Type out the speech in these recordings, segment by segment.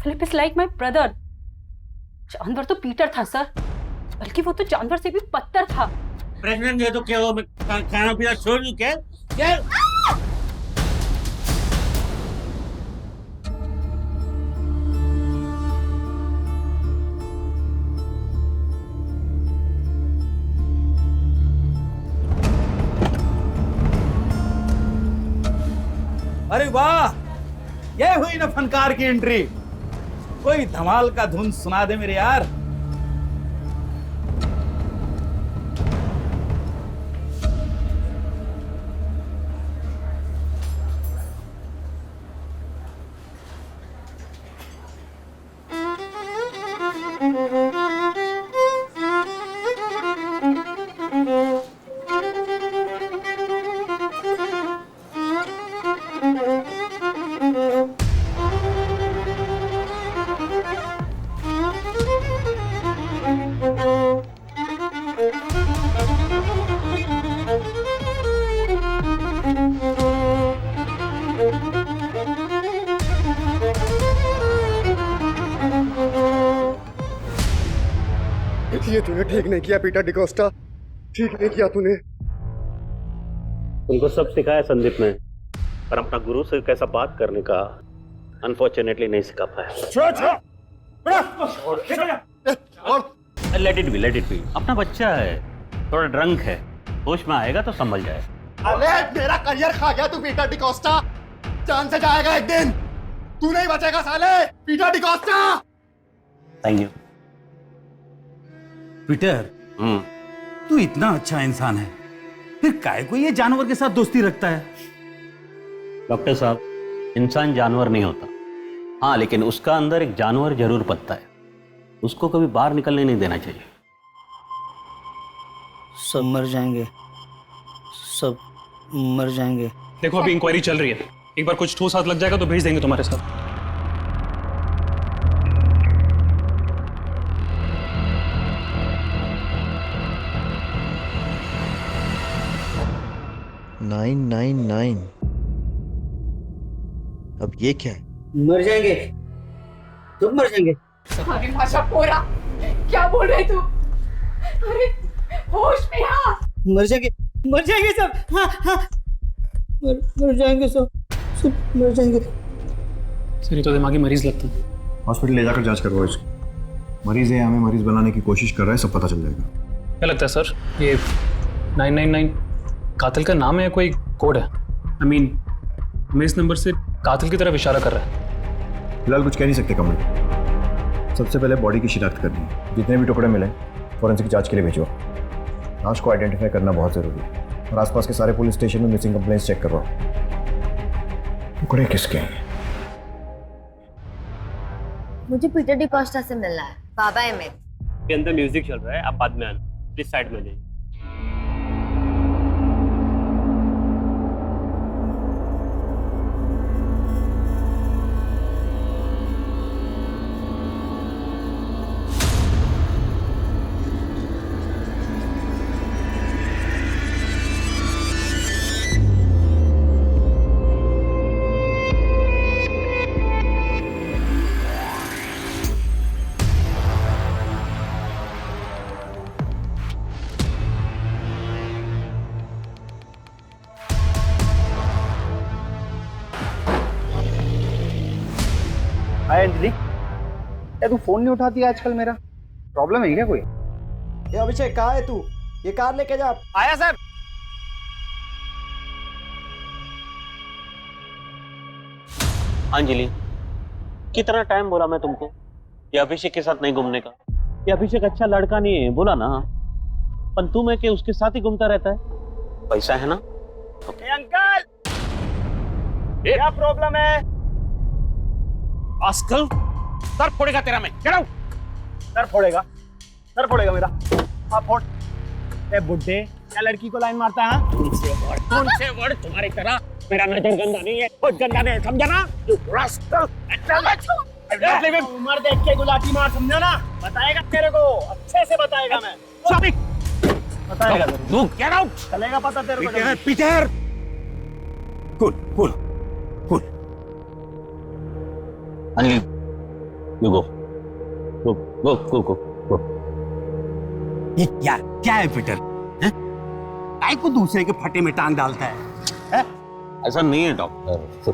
Philip is like my brother. जानवर तो Peter था सर, बल्कि वो तो जानवर से भी बदतर था। प्रेग्नेंट है तो क्या हुआ? मैं खाना पीना छोड़ दूं क्या? क्या? अरे वाह, ये हुई ना फनकार की एंट्री। कोई धमाल का धुन सुना दे मेरे यार। ये तूने ठीक नहीं किया पीटर डिकोस्टा, ठीक नहीं किया तूने। तुमको सब सिखाया संदीप ने, पर अपना गुरु से कैसा बात करने का अनफॉर्चुनेटली नहीं सिखा पाया। लेट इट बी, अपना बच्चा है, थोड़ा ड्रंक है, होश में आएगा तो संभल जाए। अरे मेरा करियर खा गया तू पीटर डिकोस्टा, जान से जाएगा एक दिन, तू नहीं बचेगा साले Peter D'Costa. Thank you. Peter, तू इतना अच्छा इंसान है, फिर काहे को ये जानवर के साथ दोस्ती रखता है? डॉक्टर साहब, इंसान जानवर नहीं होता, हाँ लेकिन उसका अंदर एक जानवर जरूर पलता है, उसको कभी बाहर निकलने नहीं देना चाहिए। सब मर जाएंगे, सब मर जाएंगे। देखो अभी इंक्वायरी चल रही है, एक बार कुछ ठोस हाथ लग जाएगा तो भेज देंगे तुम्हारे साथ। नाइन 999। अब ये क्या है? मर जाएंगे, सब मर जाएंगे। अरे माशा पोरा, क्या बोल रहे तू? अरे होश में आ। मर जाएंगे सब। हाँ हाँ, मर जाएंगे सब मर जाएंगे। सर ये तो दिमागी मरीज लगता है। हॉस्पिटल ले जाकर जांच करवाओ इसको। मरीज है, हमें मरीज बनाने की कोशिश कर रहा है, सब पता चल जाएगा। क्या लगता है सर, ये 999 कातिल का नाम है या कोई कोड है? I mean, हमें इस नंबर से कातिल की तरफ इशारा कर रहा है। फिलहाल कुछ कह नहीं सकते कमल। सबसे पहले बॉडी की शिनाख्त करनी है, जितने भी टुकड़े मिले फॉरेंसिक जांच के लिए भेजो। लाश को आइडेंटिफाई करना बहुत जरूरी है, और आसपास के सारे पुलिस स्टेशन में मिसिंग कंप्लेंट्स चेक करवाओ। टुकड़े किसके हैं? मुझे पीटर डिकोस्टा से मिलना है, बाबा है मेरे। के अंदर म्यूजिक चल रहा है, आप बाद में आना, प्लीज साइड में जाइए। हाय अंजलि, क्या तू फोन नहीं उठाती आजकल? मेरा प्रॉब्लम है क्या कोई? ये अभिषेक कहाँ है तू? ये कार लेके जा। आया सर। अंजलि, कितना टाइम बोला मैं तुमको ये अभिषेक के साथ नहीं घूमने का? ये अभिषेक अच्छा लड़का नहीं है, बोला ना। पर तुम है कि उसके साथ ही घूमता रहता है, पैसा है ना? अंकल, क्या प्रॉब्लम है? आजकल सर फोड़ेगा तेरा मैं। चलो। सर फोड़ेगा मेरा। हाँ फोड़। ए बुड्ढे, क्या लड़की को लाइन मारता है? कौन से वर्ड तुम्हारी तरह? मेरा नजर गंदा नहीं है, बहुत गंदा नहीं है, समझा ना? You rascal! उम्र देख के गुलाटी मार, समझा ना? बताएगा तेरे को, अच्छे से बताएगा मैं। बताएगा तू get out! चलेगा पता तेरे को। Peter, Peter! Cool. Anjali, you go go go go go go. ये क्या है पीटर? काय को दूसरे के फटे में टांग डालता है? ऐसा नहीं है डॉक्टर,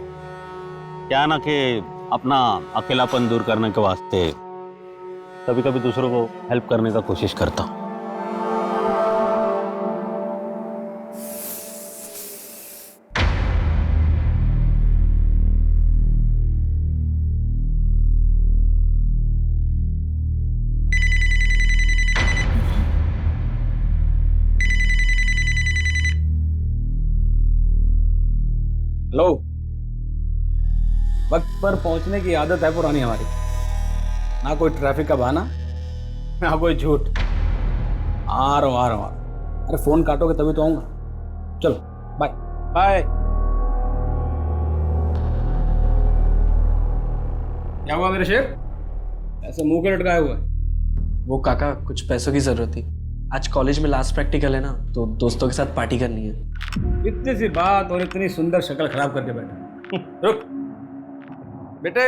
क्या ना कि अपना अकेलापन दूर करने के वास्ते कभी कभी दूसरों को हेल्प करने का कोशिश करता हूँ। हेलो। वक्त पर पहुंचने की आदत है पुरानी हमारी, ना कोई ट्रैफिक का बहाना ना कोई झूठ। आ रहा हूँ। अरे फोन काटोगे तभी तो आऊंगा। चलो बाय बाय। क्या हुआ मेरे शेर, ऐसे मुंह के लटकाए हुआ है? वो काका कुछ पैसों की जरूरत थी, आज कॉलेज में लास्ट प्रैक्टिकल है ना, तो दोस्तों के साथ पार्टी करनी है। इतनी सी बात और इतनी सुंदर शक्ल खराब करके बैठा। रुक बेटे,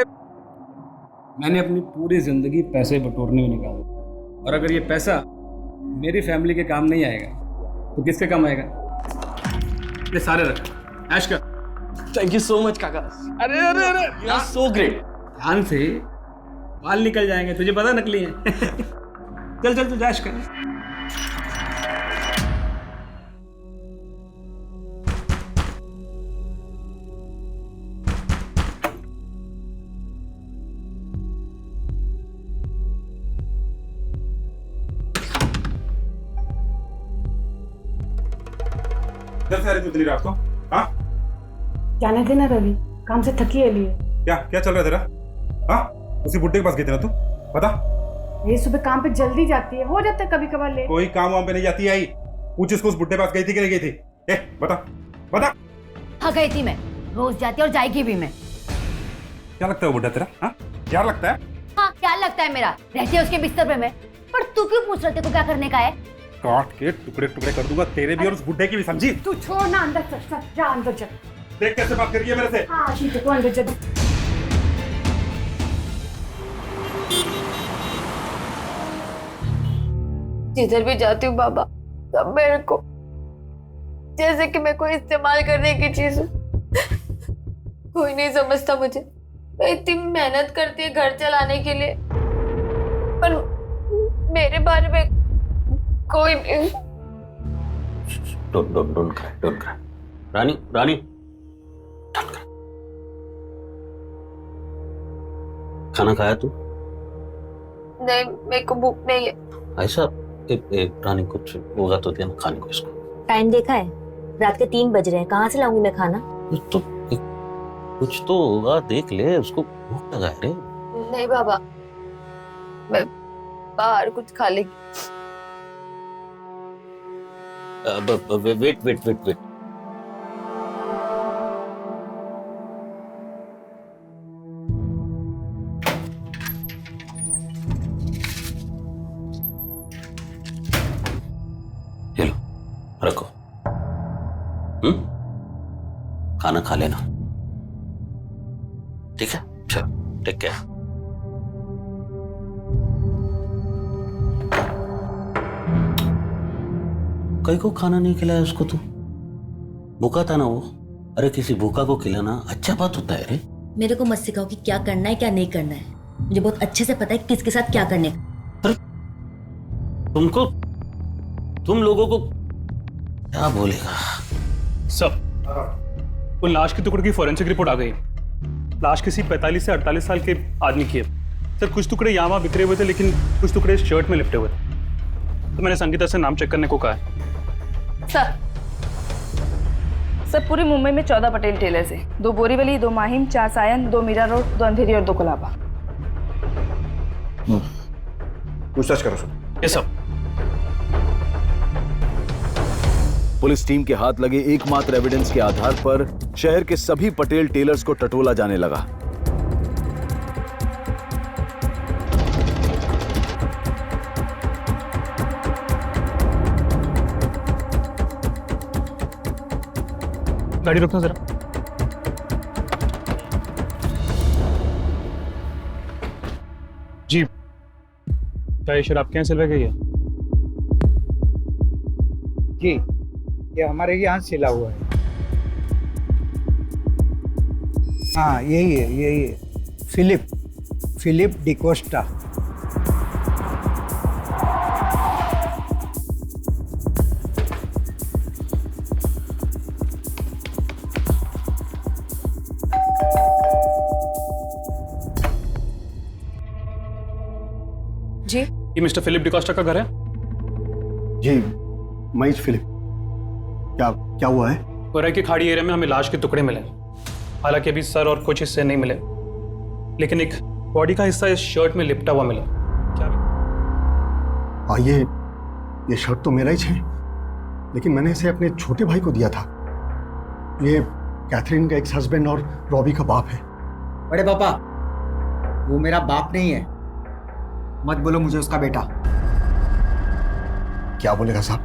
मैंने अपनी पूरी जिंदगी पैसे बटोरने में निकाला, और अगर ये पैसा मेरी फैमिली के काम नहीं आएगा तो किसके काम आएगा? ये सारे रख, ऐश कर। थैंक यू सो मच काका। अरे अरे अरे, यू आर सो ग्रेट। ध्यान से, बाल निकल जाएंगे, तुझे पता नकली है। चल चल तू ऐश कर। इतनी रात को? हाँ, जाने देना रवि, काम से थकी है लिए। क्या क्या चल रहा है तेरा? हाँ, उसी बुड्ढे के पास गई थी ना तू? बता। ये सुबह काम पे जल्दी जाती है, हो जाता है कभी कभार लेट। कोई काम वाम पे नहीं जाती आई? पूछ इसको, उस बुड्ढे पास गई थी कि नहीं गई थी? बता बता। हाँ गई थी मैं, रोज जाती और जाएगी भी मैं। क्या लगता है वो बुड्ढा तेरा? हाँ, क्या लगता है? हाँ क्या लगता है मेरा, रहती है उसके बिस्तर पे मैं। पर तू क्यों पूछ रहे थे को क्या करने का है? काट के टुकड़े टुकड़े कर दूंगा, तेरे भी और उस बुड्ढे की भी, समझी? तू छोड़ ना, अंदर चल, जा अंदर चल। देख कैसे बात कर रही है मेरे से। हाँ ठीक है, तू अंदर चल। जिधर भी जाती हूँ बाबा, सब मेरे को जैसे कि मैं कोई इस्तेमाल करने की चीज हूँ। कोई नहीं समझता मुझे। मैं इतनी मेहनत करती है घर चलाने के लिए, पर मेरे बारे में कोई नहीं। Don't cry. रानी रानी, खाना खाया तू? नहीं, मेरे को भूख नहीं है। ऐसा एक रानी, कुछ होगा तो देना खाने को इसको। टाइम देखा है, रात के 3 बज रहे हैं, कहाँ से लाऊंगी मैं खाना? तो कुछ तो होगा, देख ले, उसको भूख लगा है रे। नहीं बाबा, मैं बाहर कुछ खा लेगी। वेट। ये लो, रखो। खाना खा लेना, ठीक है? चल, टेक केयर। कई को खाना नहीं खिलाया उसको तू? भूखा था ना वो। अरे किसी भूखा को खिलाना अच्छा बात होता है रे। मेरे को मत सिखाओ कि क्या करना है क्या नहीं करना है, मुझे बहुत अच्छे से पता है किसके साथ क्या करने का। तुम लोगों को क्या बोलेगा? सब वो लाश के टुकड़े की फोरेंसिक रिपोर्ट आ गई। लाश किसी 45 से 48 साल के आदमी की है सर। कुछ टुकड़े यहाँ वहाँ बिखरे हुए थे, लेकिन कुछ टुकड़े इस शर्ट में लिपटे हुए थे। तो मैंने संगीता से नाम चेक करने को कहा है। सर पूरे मुंबई में 14 पटेल टेलर्स है, 2 बोरीवली, 2 माहिम, 4 सायन, 2 मीरा रोड, 2 अंधेरी और 2 कोलाबा। पूछताछ करो सर। ये सब पुलिस टीम के हाथ लगे एकमात्र एविडेंस के आधार पर शहर के सभी पटेल टेलर्स को टटोला जाने लगा। गाड़ी रोकना जरा। जी क्या ये शराब आपके यहाँ सिलवाई गई है? जी, ये हमारे यहाँ सिला हुआ है। हाँ यही है फिलिप डिकोस्टा। जी ये मिस्टर फिलिप डिकोस्टा का घर है? जी महेश फिलिप। क्या हुआ है? कोराई की खाड़ी एरिया में हमें लाश के टुकड़े मिले। हालांकि अभी सर और कुछ हिस्से नहीं मिले, लेकिन एक बॉडी का हिस्सा इस शर्ट में लिपटा हुआ मिला। क्या हाँ ये शर्ट तो मेरा ही है, लेकिन मैंने इसे अपने छोटे भाई को दिया था। ये कैथरीन का एक्स हस्बैंड और रॉबी का बाप है। बड़े पापा, वो मेरा बाप नहीं है, मत बोलो मुझे उसका बेटा। क्या बोलेगा साहब?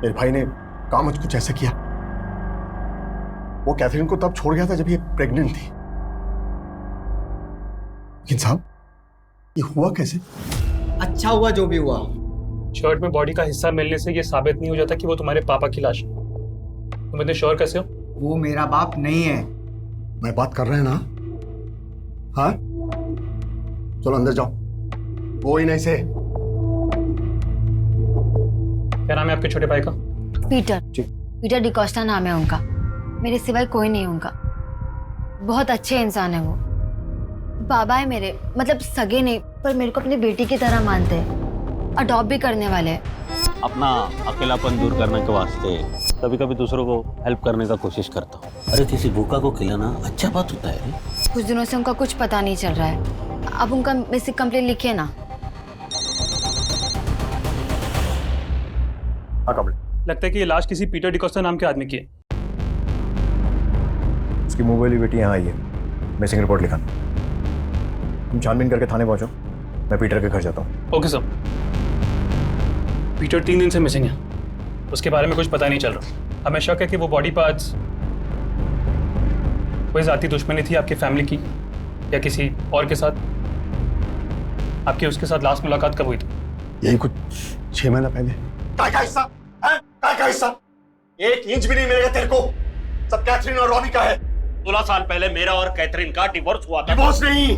मेरे भाई ने काम कुछ ऐसा किया। वो कैथरीन को तब छोड़ गया था जब ये प्रेग्नेंट थी। लेकिन साहब ये हुआ कैसे? अच्छा हुआ जो भी हुआ। शर्ट में बॉडी का हिस्सा मिलने से ये साबित नहीं हो जाता कि वो तुम्हारे पापा की लाश है। तुम इतने श्योर कैसे हो? वो मेरा बाप नहीं है। मैं बात कर रहे हैं ना? हाँ चलो अंदर जाओ, वो ही नहीं से। क्या नाम है आपके छोटे भाई का? पीटर डिकोस्टा नाम है उनका। मेरे सिवाय कोई नहीं उनका। बहुत अच्छे इंसान है वो। बाबा है मेरे, मतलब सगे नहीं, पर मेरे को अपनी बेटी की तरह मानते हैं। अडॉप्ट भी करने वाले हैं। अपना अकेलापन दूर करने के वास्ते कभी कभी दूसरों को हेल्प करने का कोशिश करता हूँ। अरे किसी भूखा को खिलाना अच्छा बात होता है। कुछ दिनों से उनका कुछ पता नहीं चल रहा है। अब उनका मिसिंग कंप्लेंट लिखिए ना। लगता है कि ये लाश किसी पीटर डिकोस्टा नाम के आदमी की है। उसकी मुंह वाली बेटी यहाँ आई है, मिसिंग रिपोर्ट लिखा। तुम छानबीन करके थाने पहुंचो, मैं पीटर के घर जाता हूँ। Okay sir. पीटर 3 दिन से मिसिंग है, उसके बारे में कुछ पता नहीं चल रहा। हमें शक है कि वो बॉडी पार्ट्स कोई जाती दुश्मनी थी आपकी फैमिली की या किसी और के साथ। आपकी उसके साथ लास्ट मुलाकात कब हुई थी? यही कुछ 6 महीना पहले। काय का हिस्सा है? काय का हिस्सा? 1 इंच भी नहीं मिलेगा तेरे को। सब कैथरीन और रॉबी का है। 16 साल पहले मेरा और कैथरीन का डिवोर्स हुआ था। डिवोर्स नहीं,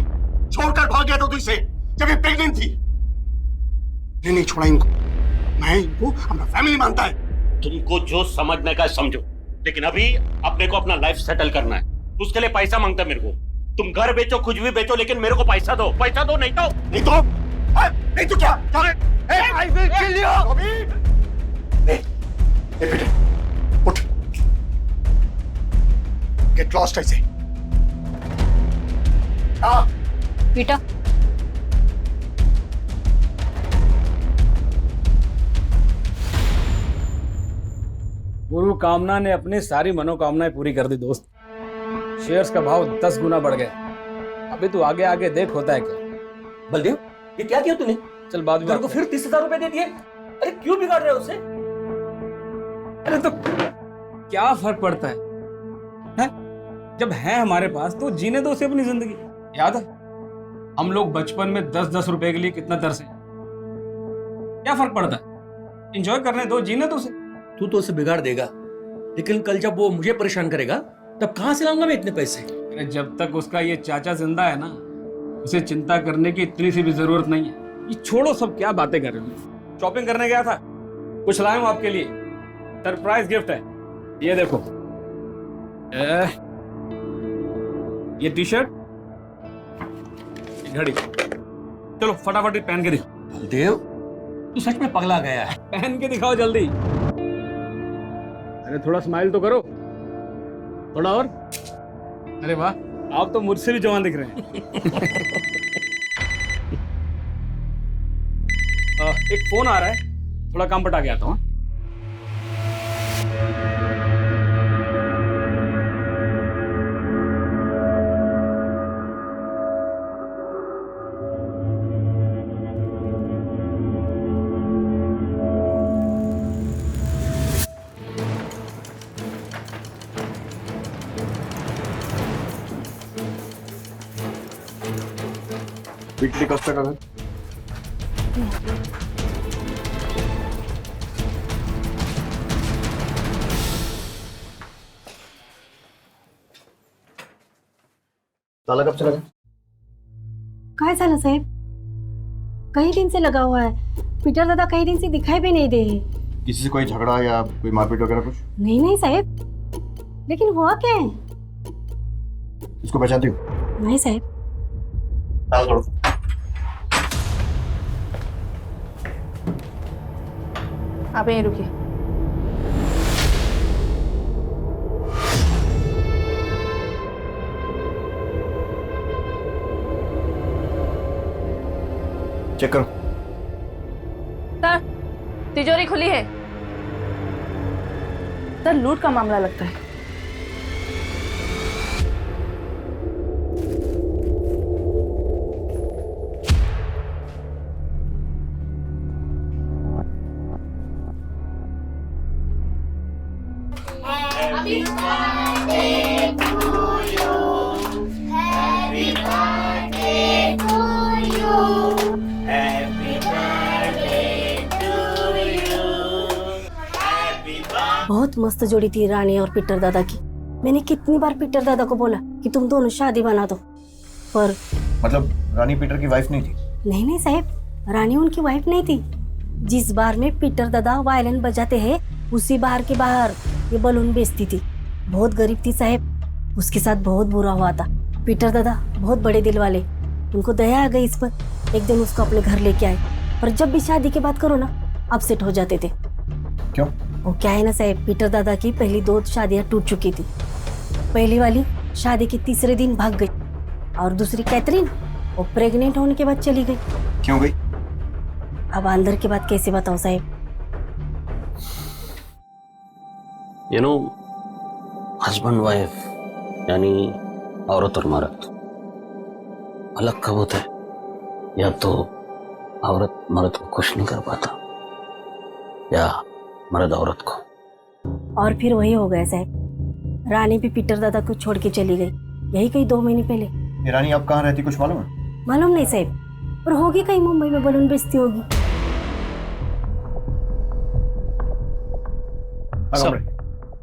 छोड़कर भाग गया था तू इसे जब ये प्रेग्नेंट थी। नहीं छोड़ा इनको। मैं इनको अपना फैमिली मानता है। तुमको जो समझने का समझो, लेकिन अभी अपने को अपना लाइफ सेटल करना है। उसके लिए पैसा मांगता है मेरे को। तुम घर बेचो, कुछ भी बेचो, लेकिन मेरे को पैसा दो। पैसा दो, नहीं तो क्या? I will kill you! Robbie! बेटे, उठ। Get lost ऐसे। पीटर, गुरु कामना ने अपनी सारी मनोकामनाएं पूरी कर दी दोस्त। शेयर्स का भाव 10 गुना बढ़ गया। अभी तू आगे आगे देख होता है क्या। बलदेव, ये क्या किया तूने? चल बाद में को फिर 30,000 रुपए दे दिए। अरे क्यों बिगाड़ रहे हो उससे? अरे तो क्या फर्क पड़ता है? जब है हमारे पास तो जीने दो उसे अपनी जिंदगी। याद है हम लोग बचपन में 10-10 रुपए के लिए कितना तरसे। क्या फर्क पड़ता है? एंजॉय करने दो, जीने दो उसे। तू तो उसे बिगाड़ देगा, लेकिन कल जब वो मुझे परेशान करेगा तब कहां से लाऊंगा मैं इतने पैसे? अरे जब तक उसका ये चाचा जिंदा है ना, उसे चिंता करने की इतनी सी भी जरूरत नहीं है। ये छोड़ो, सब क्या बातें कर रहे हो। शॉपिंग करने गया था, कुछ लाया हूं आपके लिए। सरप्राइज गिफ्ट है, ये देखो। ये टी शर्ट, घड़ी। चलो फटाफट पहन के दिखाओ। देव, तू सच में पगला गया है। पहन के दिखाओ जल्दी। अरे थोड़ा स्माइल तो करो, थोड़ा और। अरे वाह, आप तो मुझसे भी जवान दिख रहे हैं। एक फोन आ रहा है, थोड़ा काम पटा के आता हूँ। पीटर डिकोस्टा का घर। ताला कब से लगा? काय झालं साहेब? कई दिन से लगा हुआ है। पीटर दादा कई दिन से दिखाई भी नहीं दे रहे। किसी से कोई झगड़ा या कोई मारपीट वगैरह कुछ? नहीं साहब, लेकिन हुआ क्या है? इसको पहचानती हो? नहीं साहब। ताला तोड़ो। आप यहीं रुकिए। चेक करो। सर, तिजोरी खुली है। सर, लूट का मामला लगता है। बहुत मस्त जोड़ी थी रानी और पीटर दादा की। मैंने कितनी बार पीटर दादा को बोला कि तुम दोनों शादी बना दो, पर मतलब रानी पीटर की वाइफ नहीं थी? नहीं साहब, रानी उनकी वाइफ नहीं थी। जिस बार में पीटर दादा वायलिन बजाते हैं उसी बार के बाहर ये बलून बेचती थी। बहुत गरीब थी साहब, उसके साथ बहुत बुरा हुआ था। पीटर दादा बहुत बड़े दिल वाले, उनको दया आ गई इस पर। एक दिन उसको अपने घर लेके आए, पर जब भी शादी की बात करो ना अपसेट हो जाते थे। क्यों? वो क्या है ना साहब, पीटर दादा की पहली 2 शादियां टूट चुकी थी। पहली वाली शादी के तीसरे दिन भाग गई और दूसरी कैथरीन वो प्रेग्नेंट होने के बाद चली गई। क्यों गई? अब अंदर की बात कैसे बताऊं साहब? यू नो, हस्बैंड वाइफ यानी औरत और मर्द अलग कब होता है? या तो औरत मर्द को खुश नहीं कर पाता, या मर्द औरत को। और फिर वही हो गया साहब, रानी भी पीटर दादा को छोड़ के चली गई, यही कहीं 2 महीने पहले। ये रानी अब कहाँ रहती कुछ मालूम है? मालूम नहीं साहब, पर होगी कहीं मुंबई में बलून बेचती होगी।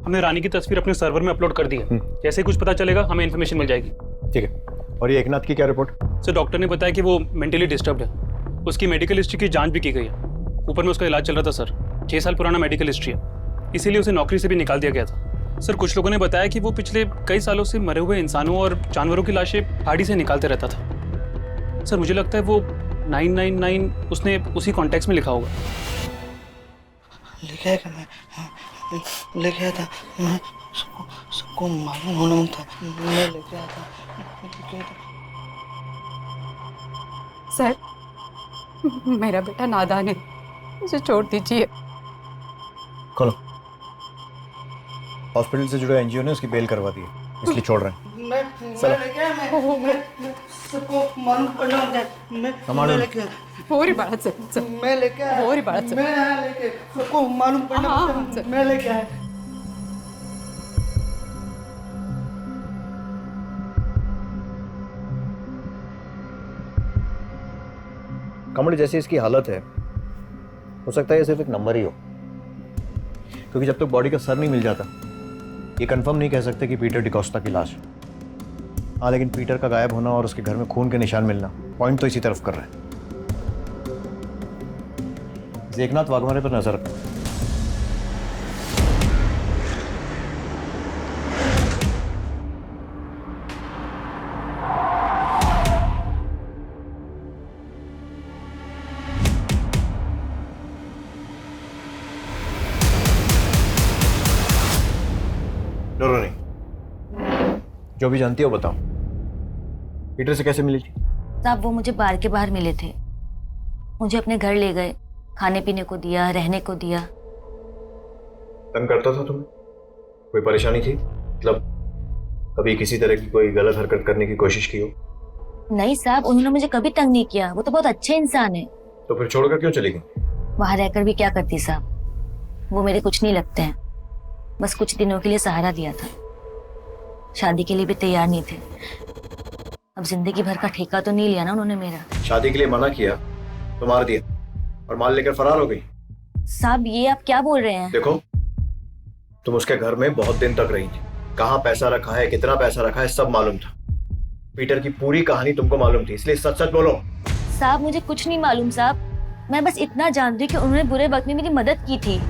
हमने रानी की तस्वीर अपने सर्वर में अपलोड कर दी है। जैसे ही कुछ पता चलेगा हमें इन्फॉर्मेशन मिल जाएगी। ठीक है। और ये एकनाथ की क्या रिपोर्ट? सर, डॉक्टर ने बताया कि वो मेंटली डिस्टर्ब्ड है। उसकी मेडिकल हिस्ट्री की जांच भी की गई है। ऊपर में उसका इलाज चल रहा था सर। 6 साल पुराना मेडिकल हिस्ट्री है, इसीलिए उसे नौकरी से भी निकाल दिया गया था। सर, कुछ लोगों ने बताया कि वो पिछले कई सालों से मरे हुए इंसानों और जानवरों की लाशें गाड़ी से निकालते रहता था। सर, मुझे लगता है वो 999 उसने उसी कॉन्टेक्स्ट में लिखा होगा। लिखा है कि मैं लेके आया था, मैं सबको मालूम होना था, मैं लेके आया था। सर, मेरा बेटा नादान है, उसे छोड़ दीजिए। खोलो। हॉस्पिटल से जुड़े एनजीओ ने उसकी बेल करवा दी है, इसलिए छोड़ रहे हैं। मैं लेके आया, मैं सबको मालूम पड़ना होता है। मैं लेके आया। होरी बाळा सर, मैं लेके आया। होरी बाळा सर, मैं आया लेके, सबको मालूम पड़ना होता है। मैं लेके आया। कमल, जैसी इसकी हालत है, हो सकता है ये सिर्फ एक नंबर ही हो, क्योंकि जब तक बॉडी का सर नहीं मिल जाता ये कंफर्म नहीं कह सकते कि पीटर डिकोस्टा की लाश। हाँ, लेकिन पीटर का गायब होना और उसके घर में खून के निशान मिलना पॉइंट तो इसी तरफ कर रहे हैं। एकनाथ वाघमारे पर नजर रखो। डरो नहीं, जो भी जानती हो बताओ। पीटर से कैसे मिली थी? साहब, वो मुझे बार के बाहर मिले थे, मुझे अपने घर ले गए, खाने पीने को दिया, रहने को दिया। तंग करता था तुम्हें? कोई परेशानी थी? मतलब कभी किसी तरह की कोई गलत हरकत करने की कोशिश की हो? नहीं साहब, उन्होंने मुझे कभी तंग नहीं किया, वो तो बहुत अच्छे इंसान है। तो फिर छोड़कर क्यों चली गई? वहां रहकर भी क्या करती साहब, वो मेरे कुछ नहीं लगते हैं, बस कुछ दिनों के लिए सहारा दिया था। शादी के लिए भी तैयार नहीं थे। अब जिंदगी भर का ठेका तो नहीं लिया ना उन्होंने मेरा। शादी के लिए मना किया तो मार दिया और माल लेकर फरार हो गई। साहब ये आप क्या बोल रहे हैं? देखो, तुम उसके घर में बहुत दिन तक रही थी, कहाँ पैसा रखा है, कितना पैसा रखा है, सब मालूम था। पीटर की पूरी कहानी तुमको मालूम थी, इसलिए सच सच बोलो। साहब मुझे कुछ नहीं मालूम साहब, मैं बस इतना जानती हूँ कि उन्होंने बुरे वक्त में मेरी मदद की थी।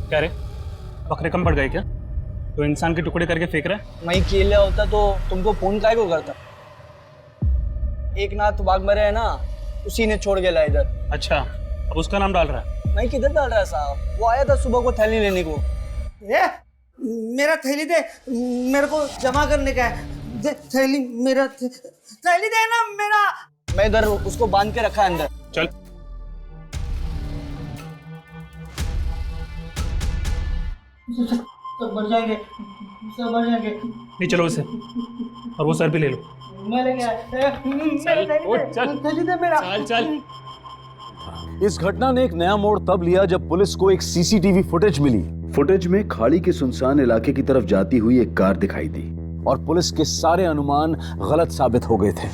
क्या रे, बकरे कम पड़ गए क्या? तो इंसान के टुकड़े करके फेंक रहा है? मैं केले होता तो तुमको फोन काहे को करता? एक नाथ बाग मरे है ना, उसी ने छोड़ के लाया इधर। अच्छा, अब उसका नाम डाल रहा है? मैं किधर डाल रहा है साहब, वो आया था सुबह को थैली लेने को। मेरा थैली दे, मेरे को जमा करने का है। थैली मेरा थैली दे ना मेरा। मैं इधर उसको बांध के रखा है अंदर। चल सब बढ़ जाएंगे, सब बढ़ जाएंगे। नहीं, चलो इसे और वो सर भी ले लो। मैं लेके आया। थैली दे मेरा। चल चल। इस घटना ने एक नया मोड़ तब लिया जब पुलिस को एक सीसीटीवी फुटेज मिली। फुटेज में खाड़ी के सुनसान इलाके की तरफ जाती हुई एक कार दिखाई दी और पुलिस के सारे अनुमान गलत साबित हो गए थे।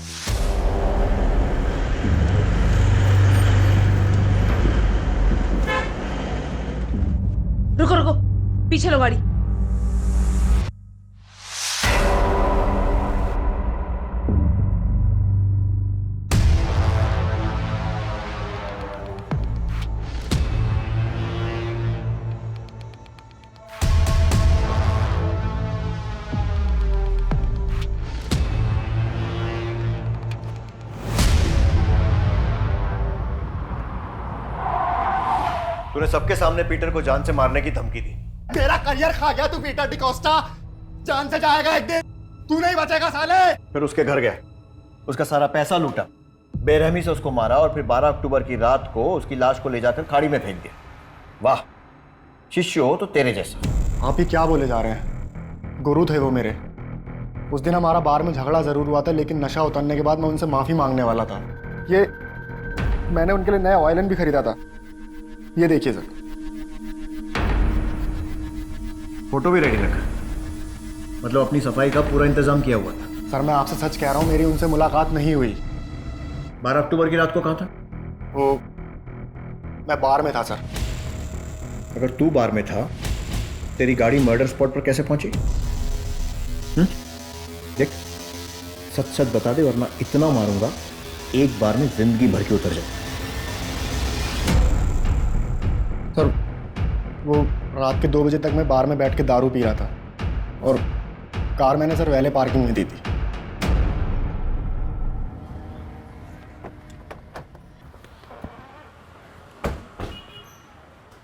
रुको रुको, पीछे लो गाड़ी। तूने सबके सामने पीटर को जान से मारने की धमकी दी। मेरा करियर खा गया तू पीटर डिकोस्टा, जान से जाएगा एक दिन, तू नहीं बचेगा साले। फिर उसके घर गया, उसका सारा पैसा लूटा, बेरहमी से उसको मारा और फिर 12 अक्टूबर की रात को उसकी लाश को ले जाकर खाड़ी में फेंक दिया। वाह, शिष्य हो तो तेरे जैसा। आप ही क्या बोले जा रहे हैं? गुरु थे वो मेरे। उस दिन हमारा बार में झगड़ा जरूर हुआ था, लेकिन नशा उतरने के बाद मैं उनसे माफी मांगने वाला था। ये मैंने उनके लिए नया वायलिन भी खरीदा था, ये देखिए सर। फोटो भी रेडी रखा, मतलब अपनी सफाई का पूरा इंतजाम किया हुआ था। सर मैं आपसे सच कह रहा हूँ, मेरी उनसे मुलाकात नहीं हुई। 12 अक्टूबर की रात को कहाँ था? वो मैं बार में था सर। अगर तू बार में था, तेरी गाड़ी मर्डर स्पॉट पर कैसे पहुंची? देख, सच सच बता दे वरना इतना मारूंगा एक बार में जिंदगी भर के उतर जाए। सर वो रात के 2 बजे तक मैं बार में बैठ के दारू पी रहा था और कार मैंने सर वैले पार्किंग में दी थी।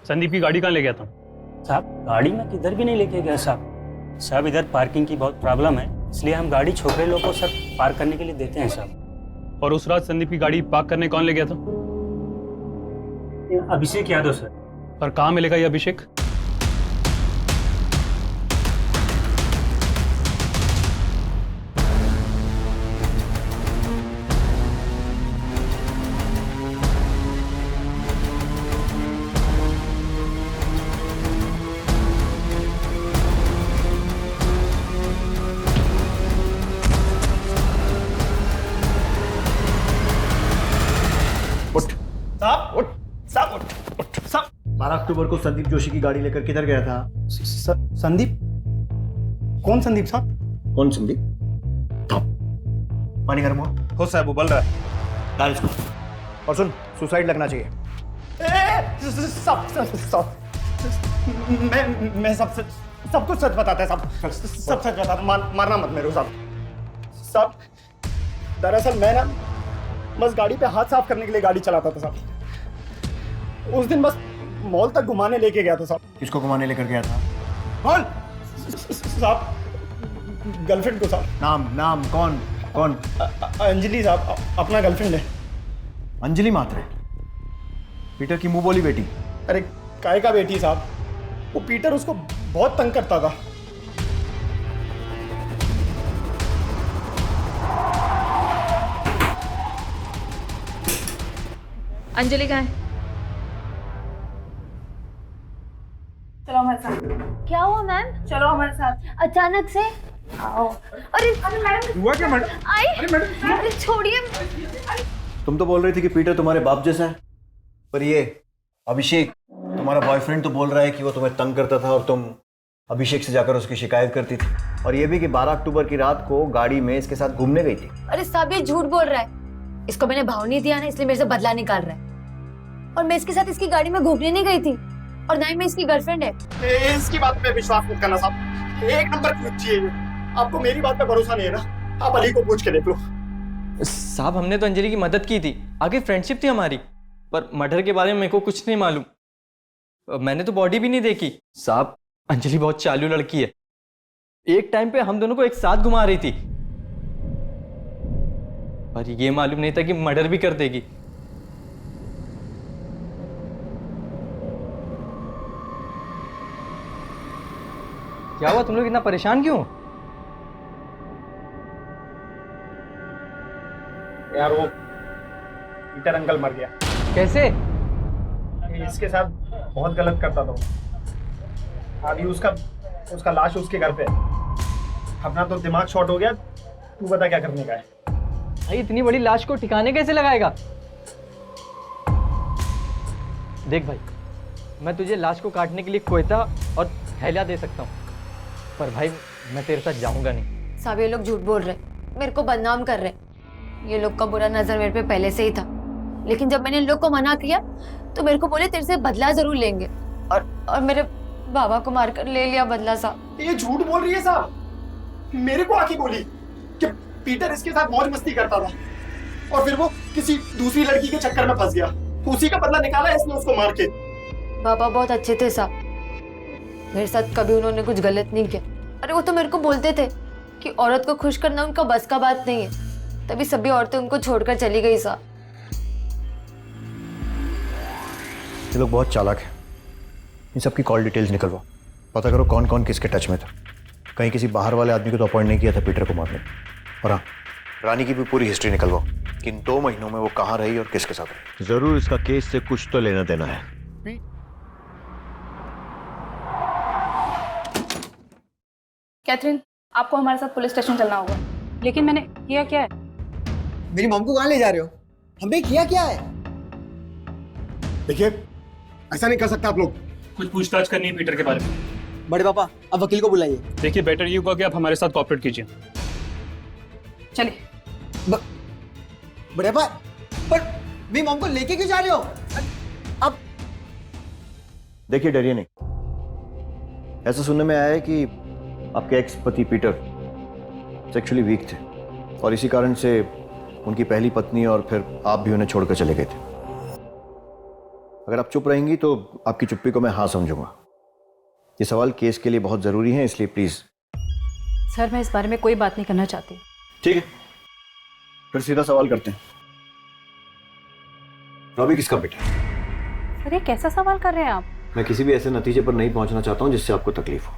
संदीप की गाड़ी कहाँ ले गया था? साहब गाड़ी में किधर भी नहीं लेके गया साहब। साहब इधर पार्किंग की बहुत प्रॉब्लम है, इसलिए हम गाड़ी छोकरे लोग को सर पार्क करने के लिए देते हैं साहब। और उस रात संदीप की गाड़ी पार्क करने कौन ले गया था? अभिषेक यादव सर। और कहाँ मिलेगा ये अभिषेक? उठ साहब, उठ साहब। अक्टूबर को संदीप जोशी की गाड़ी लेकर किधर गया था? संदीप? कौन संदीप साहब? कौन संदीप? पानी गर्म हुआ? हो साहब उबल रहा है। डाल इसको। और सुन, सुसाइड लगना चाहिए। मैं सब कुछ सच बताता है साहब, सब सच बताता। मारना मत मेरे को साहब। दरअसल मैं ना बस गाड़ी पे हाथ साफ करने के लिए गाड़ी चलाता था साहब। उस दिन बस मॉल तक घुमाने लेके गया था साहब। किसको घुमाने लेकर गया था? कौन साहब? गर्लफ्रेंड को साहब। नाम कौन? अंजलि साहब, अपना गर्लफ्रेंड है। अंजलि मात्रे, पीटर की मुंह बोली बेटी। अरे काय का बेटी साहब, वो पीटर उसको बहुत तंग करता था। अंजलि कहाँ है? चलो हमारे साथ। क्या हुआ मैम? चलो हमारे साथ। अचानक से आओ। अरे मैडम हुआ क्या मैडम? आई। अरे मैडम, अरे छोड़िए। तुम तो बोल रही थी कि पीटर तुम्हारे बाप जैसा है, पर ये अभिषेक तुम्हारा बॉयफ्रेंड तो बोल रहा है कि वो तुम्हें तंग करता था और तुम अभिषेक से जाकर उसकी शिकायत करती थी। और ये भी कि 12 अक्टूबर की रात को गाड़ी में इसके साथ घूमने गई थी। अरे साहब ये झूठ बोल रहा है। इसको मैंने भाव नहीं दिया ना, इसलिए मेरे से बदला निकाल रहा है। और मैं इसके साथ इसकी गाड़ी में घूमने नहीं गई थी, और ना ही मैं इसकी गर्लफ्रेंड है। इसकी बात पे विश्वास मत करना साहब, एक नंबर की बच्ची है ये। आपको मेरी बात पे भरोसा नहीं है ना? आप अली को पूछ के देख लो। साहब हमने तो अंजलि की मदद की थी, आगे फ्रेंडशिप थी हमारी, पर मर्डर के बारे में मेरे को कुछ नहीं मालूम। मैंने तो बॉडी भी नहीं देखी। साहब अंजलि बहुत चालू लड़की है, एक टाइम पे हम दोनों को एक साथ घुमा रही थी, पर ये मालूम नहीं था कि मर्डर भी कर देगी। क्या हुआ, तुम लोग इतना परेशान क्यों? यार वो पीटर अंकल मर गया। कैसे? इसके साथ बहुत गलत करता था वो। अभी उसका लाश उसके घर पे है। अपना तो दिमाग शॉर्ट हो गया। तू बता क्या करने का है? भाई इतनी बड़ी लाश को ठिकाने कैसे लगाएगा? देख भाई, मैं तुझे लाश को काटने के लिए कोयता और थैला दे सकता हूँ, पर भाई मैं तेरे साथ जाऊंगा नहीं। साहब ये लोग झूठ बोल रहे, मेरे को बदनाम कर रहे। ये लोग का बुरा नजर मेरे पे पहले से ही था, लेकिन जब मैंने इन लोग को मना किया तो मेरे को बोले तेरे से बदला जरूर लेंगे, और मेरे बाबा को मारकर ले लिया बदला। साहब ये झूठ बोल रही है साहब। मेरे को आके बोली कि पीटर इसके साथ मौज मस्ती करता था, और फिर वो किसी दूसरी लड़की के चक्कर में फंस गया। उसी का बदला निकाला इसने उसको मार के। बाबा बहुत अच्छे थे साहब, मेरे साथ कभी उन्होंने कुछ गलत नहीं किया। अरे वो तो मेरे को बोलते थे कि औरत को खुश करना उनका बस का बात नहीं है, तभी सभी औरतें उनको छोड़कर चली गई। साहब ये लोग बहुत चालाक हैं। इन सब की कॉल डिटेल्स निकलवाओ, पता करो कौन कौन किसके टच में था। कहीं किसी बाहर वाले आदमी को तो अपॉइंट नहीं किया था पीटर को मारने। और हाँ, रानी की भी पूरी हिस्ट्री निकलवाओ कि इन 2 महीनों में वो कहाँ रही और किसके साथ रही। जरूर इसका केस से कुछ तो लेना देना है। कैथरीन, आपको हमारे साथ पुलिस स्टेशन चलना होगा। लेकिन मैंने किया क्या है? मेरी मॉम को कहाँ ले जा रहे हो? हमने किया क्या है? देखिए ऐसा नहीं कर सकता आप लोग। कुछ पूछताछ करनी है पीटर के बारे में। बड़े पापा अब वकील को बुलाइए। देखिए बेटर ये होगा कि आप हमारे साथ कॉपरेट कीजिए। चलिए। बड़े पापा, पर मेरी मॉम को लेके क्यों जा रहे हो? अब देखिए डरिए नहीं, ऐसा सुनने में आया है कि आपके एक्स पति पीटर सेक्सुअली वीक थे और इसी कारण से उनकी पहली पत्नी और फिर आप भी उन्हें छोड़कर चले गए थे। अगर आप चुप रहेंगी तो आपकी चुप्पी को मैं हाँ समझूंगा। ये सवाल केस के लिए बहुत जरूरी है, इसलिए प्लीज। सर मैं इस बारे में कोई बात नहीं करना चाहती। ठीक है, फिर सीधा सवाल करते हैं। रॉबी किसका बेटा? सर ये कैसा सवाल कर रहे हैं आप? मैं किसी भी ऐसे नतीजे पर नहीं पहुंचना चाहता हूं जिससे आपको तकलीफ हो।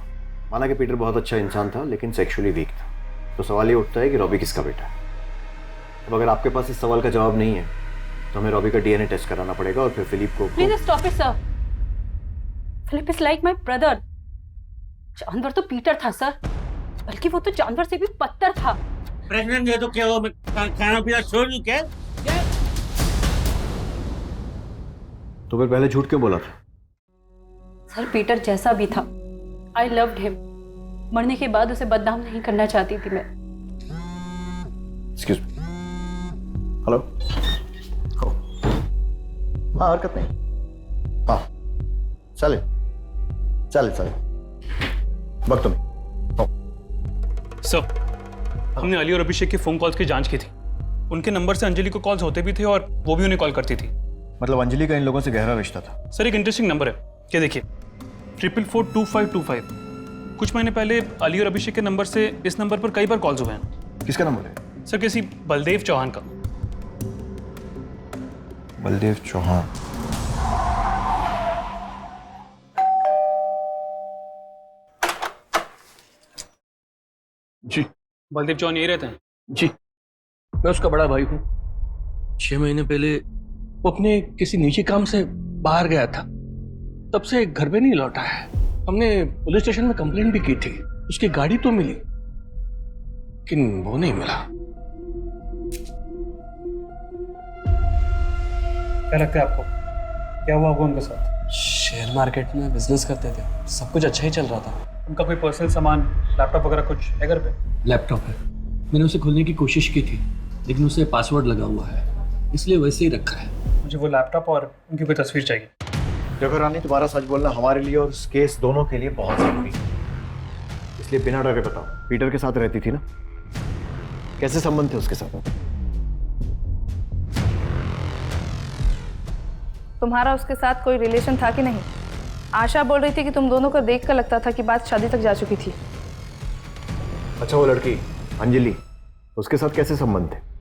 माना कि पीटर बहुत अच्छा इंसान था लेकिन सेक्सुअली वीक था, तो सवाल ये उठता है कि रॉबी किसका बेटा है। अब अगर आपके पास इस सवाल का जवाब नहीं है तो हमें रॉबी का डीएनए टेस्ट कराना पड़ेगा और फिर फिलिप को। Please stop it sir. Philip is like my brother. जानवर तो पीटर था सर, बल्कि वो तो जानवर से भी पत्थर था। प्रेग्नेंट है तो क्या हो, खाना पीना छोड़ दूं क्या? तो फिर पहले झूठ क्यों बोला था? सर पीटर जैसा भी था, आई लव्ड हिम। मरने के बाद उसे बदनाम नहीं करना चाहती थी मैं। एक्सक्यूज मी, हेलो, हाँ हरकत नहीं, हाँ चालेल चालेल चालेल, बघतो मी। सर, हमने अली और अभिषेक के फोन कॉल्स की जांच की थी। उनके नंबर से अंजलि को कॉल्स होते भी थे और वो भी उन्हें कॉल करती थी। मतलब अंजलि का इन लोगों से गहरा रिश्ता था। सर एक इंटरेस्टिंग नंबर है, क्या देखिए 442525। कुछ महीने पहले अली और अभिषेक के नंबर से इस नंबर पर कई बार कॉल्स हुए हैं। किसका नंबर है? सर किसी बलदेव चौहान का। बलदेव चौहान? जी बलदेव चौहान यही रहते हैं? जी, मैं उसका बड़ा भाई हूँ। 6 महीने पहले वो अपने किसी निजी काम से बाहर गया था, तब से घर पे नहीं लौटा है। हमने पुलिस स्टेशन में कंप्लेंट भी की थी, उसकी गाड़ी तो मिली लेकिन वो नहीं मिला। क्या लगता है आपको, क्या हुआ होगा उनके साथ? शेयर मार्केट में बिजनेस करते थे, सब कुछ अच्छा ही चल रहा था। उनका कोई पर्सनल सामान, लैपटॉप वगैरह कुछ है घर पे? लैपटॉप है, मैंने उसे खोलने की कोशिश की थी लेकिन उसे पासवर्ड लगा हुआ है, इसलिए वैसे ही रखा है। मुझे वो लैपटॉप और उनकी कोई तस्वीर चाहिए। देखो रानी, तुम्हारा सच बोलना हमारे लिए और इस केस दोनों के लिए बहुत जरूरी है, इसलिए बिना डरे बताओ, पीटर के साथ रहती थी ना? कैसे संबंध थे उसके साथ? तुम्हारा उसके साथ कोई रिलेशन था कि नहीं? आशा बोल रही थी कि तुम दोनों को देख कर लगता था कि बात शादी तक जा चुकी थी। अच्छा, वो लड़की अंजलि, उसके साथ कैसे संबंध थे?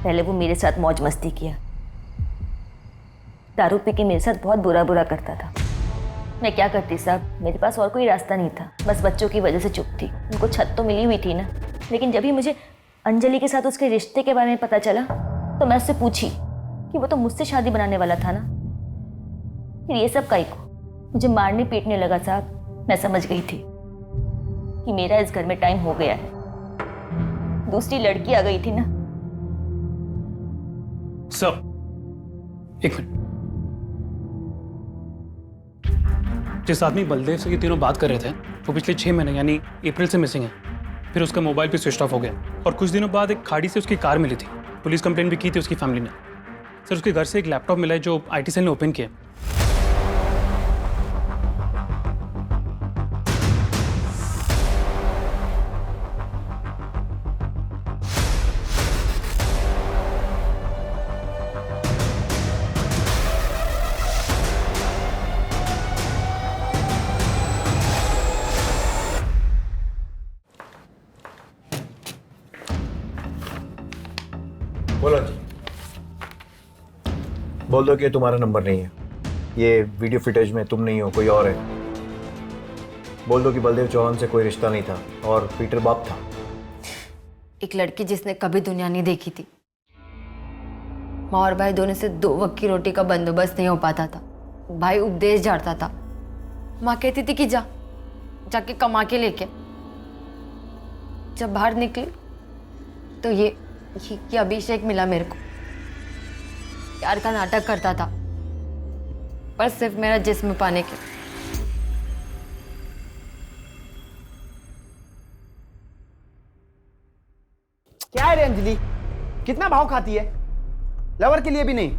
पहले वो मेरे साथ मौज मस्ती किया, दारू पी के मेरे साथ बहुत बुरा बुरा करता था। मैं क्या करती साहब, मेरे पास और कोई रास्ता नहीं था, बस बच्चों की वजह से चुप थी। उनको छत तो मिली हुई थी ना, लेकिन जब ही मुझे अंजलि के साथ उसके रिश्ते के बारे में पता चला तो मैं उससे पूछी कि वो तो मुझसे शादी बनाने वाला था ना, फिर ये सब काहे को? मुझे मारने पीटने लगा साहब। मैं समझ गई थी कि मेरा इस घर में टाइम हो गया है। दूसरी लड़की आ गई थी ना। सर एक मिनट, जिस आदमी बलदेव से ये तीनों बात कर रहे थे वो पिछले 6 महीने यानी अप्रैल से मिसिंग है। फिर उसका मोबाइल भी स्विच ऑफ हो गया और कुछ दिनों बाद एक खाड़ी से उसकी कार मिली थी। पुलिस कंप्लेंट भी की थी उसकी फैमिली ने। सर उसके घर से एक लैपटॉप मिला है जो आईटी सेल ने ओपन किया। बोलो जी, बोल दो कि ये तुम्हारा नंबर नहीं है, ये वीडियो फुटेज में तुम नहीं हो, कोई और है। बोल दो कि बलदेव चौहान से कोई रिश्ता नहीं था और पीटर बाप था। एक लड़की जिसने कभी दुनिया नहीं देखी थी। माँ और भाई दोनों से 2 वक्त की रोटी का बंदोबस्त नहीं हो पाता था। भाई उपदेश झाड़ता था, माँ कहती थी कि जाके कमा के लेके। जब बाहर निकली तो ये अभिषेक मिला मेरे को। प्यार का नाटक करता था पर सिर्फ मेरा जिस्म पाने के। क्या है रे अंजलि, कितना भाव खाती है? लवर के लिए भी नहीं।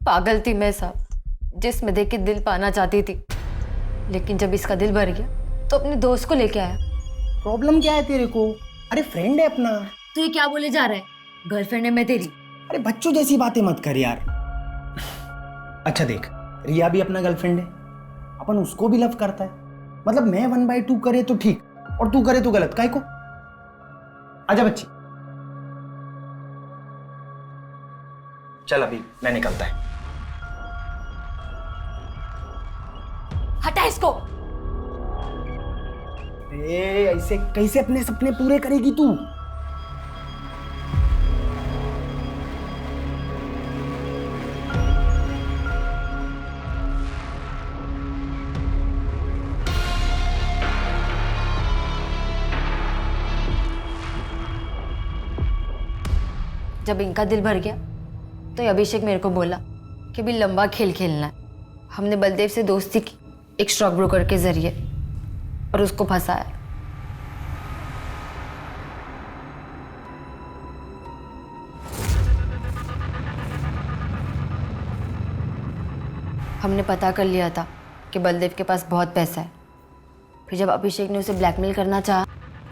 पागल थी मैं साहब, जिस्म देख के दिल पाना चाहती थी, लेकिन जब इसका दिल भर गया तो अपने दोस्त को लेके आया। प्रॉब्लम क्या है तेरे को? अरे फ्रेंड है अपना। तो ये क्या बोले जा रहा है? गर्लफ्रेंड है मैं तेरी। अरे बच्चों जैसी बातें मत कर यार। अच्छा देख, रिया भी अपना गर्लफ्रेंड है, अपन उसको भी लव करता है। मतलब मैं 1/2 करे तो ठीक और तू करे तो गलत, काहे को? आजा बच्ची। चल अभी मैं निकलता है। हटा इसको। ऐसे कैसे अपने सपने पूरे करेगी तू? जब इनका दिल भर गया तो अभिषेक मेरे को बोला कि भी लंबा खेल खेलना है। हमने बलदेव से दोस्ती की एक स्टॉक ब्रोकर के जरिए और उसको फंसाया। हमने पता कर लिया था कि बलदेव के पास बहुत पैसा है। फिर जब अभिषेक ने उसे ब्लैकमेल करना चाहा,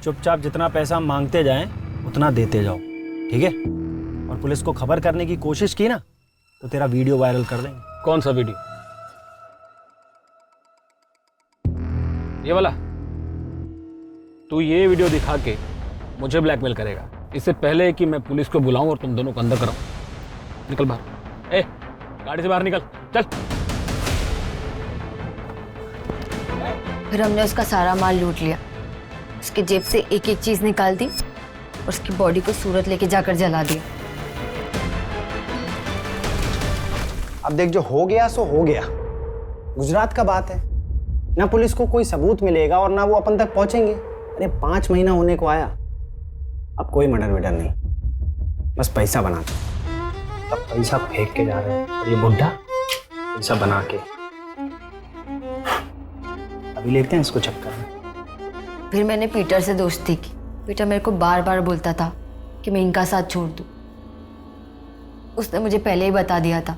चुपचाप जितना पैसा मांगते जाएं उतना देते जाओ, ठीक है? और पुलिस को खबर करने की कोशिश की ना तो तेरा वीडियो वायरल कर देंगे। कौन सा वीडियो? ये वाला? तू ये वीडियो दिखा के मुझे ब्लैकमेल करेगा इससे पहले कि मैं पुलिस को बुलाऊं और तुम दोनों को अंदर कराऊं। निकल बाहर। ए, गाड़ी से बाहर निकल, चल। फिर हमने उसका सारा माल लूट लिया। उसके जेब से एक एक चीज निकाल दी और उसकी बॉडी को सूरत लेके जाकर जला दिया। अब देख, जो हो गया सो हो गया। गुजरात का बात है ना, पुलिस को कोई सबूत मिलेगा और ना वो अपन तक पहुंचेंगे। अरे 5 महीना होने को आया, अब कोई मर्डर वर्डर नहीं, बस पैसा बनाते। अब पैसा फेंक के जा रहे हैं और ये बुढ़ा पैसा बना के अभी लेते हैं इसको चक्कर में। फिर मैंने पीटर से दोस्ती की। पीटर मेरे को बार बार बोलता था कि मैं इनका साथ छोड़ दूं। उसने मुझे पहले ही बता दिया था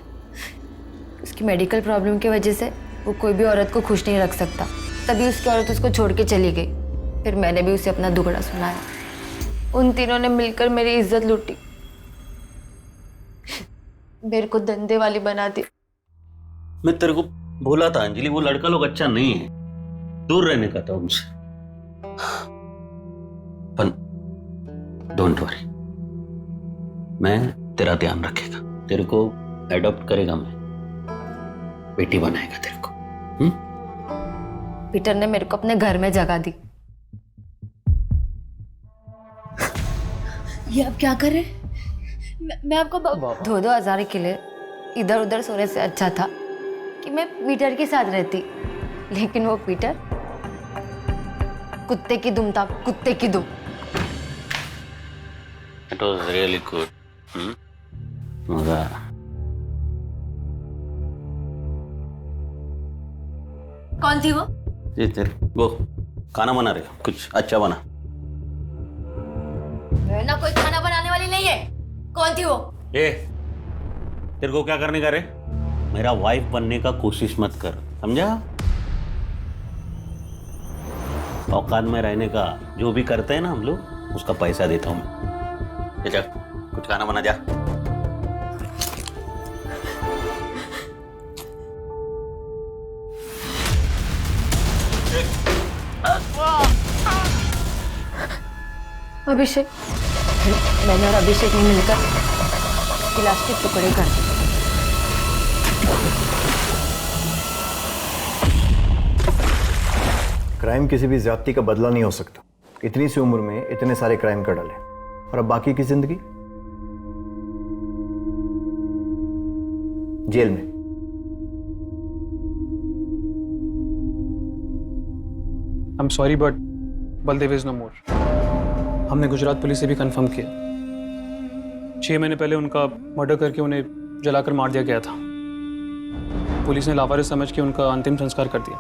उसकी मेडिकल प्रॉब्लम की वजह से वो कोई भी औरत को खुश नहीं रख सकता। तभी उसकी औरत उसको छोड़ के चली गई। फिर मैंने भी उसे अपना दुखड़ा सुनाया। उन तीनों ने मिलकर मेरी इज्जत लूटी, मेरे को धंधे वाली बना दी। मैं तेरे को बोला था अंजलि, वो लड़का लोग अच्छा नहीं है, दूर रहने का था उनसे। पर डोंट वरी, मैं तेरा ध्यान रखेगा, तेरे को एडॉप्ट करेगा, मैं बेटी बनाएगा तेरे को। पीटर ने मेरे को अपने घर में जगह दी। ये आप क्या कर रहे? मैं आपको 2-2 हज़ार के लिए इधर उधर सोने से अच्छा था कि मैं पीटर के साथ रहती। लेकिन वो पीटर कुत्ते की दुम था, कुत्ते की दुम। It was really good. मजा आया। कौन थी वो? ये तेरे वो खाना बना रहे हो, कुछ अच्छा बना। मैं ना कोई खाना बनाने वाली नहीं है। कौन थी वो? ए, तेरे को क्या करने का रे? मेरा वाइफ बनने का कोशिश मत कर, समझा? औकात में रहने का जो भी करते हैं ना हम लोग, उसका पैसा देता हूं मैं। चल कुछ खाना बना जा। अभिषेक, मैंने और अभिषेक ने मिलकर उसकी लाश के टुकड़े कर दिए। क्राइम किसी भी ज्यादती का बदला नहीं हो सकता। इतनी सी उम्र में इतने सारे क्राइम कर डाले, और अब बाकी की जिंदगी जेल में। I am sorry but Baldev is no more. हमने गुजरात पुलिस से भी कंफर्म किया, 6 महीने पहले उनका मर्डर करके उन्हें जलाकर मार दिया गया था। पुलिस ने लावारिस समझ के उनका अंतिम संस्कार कर दिया।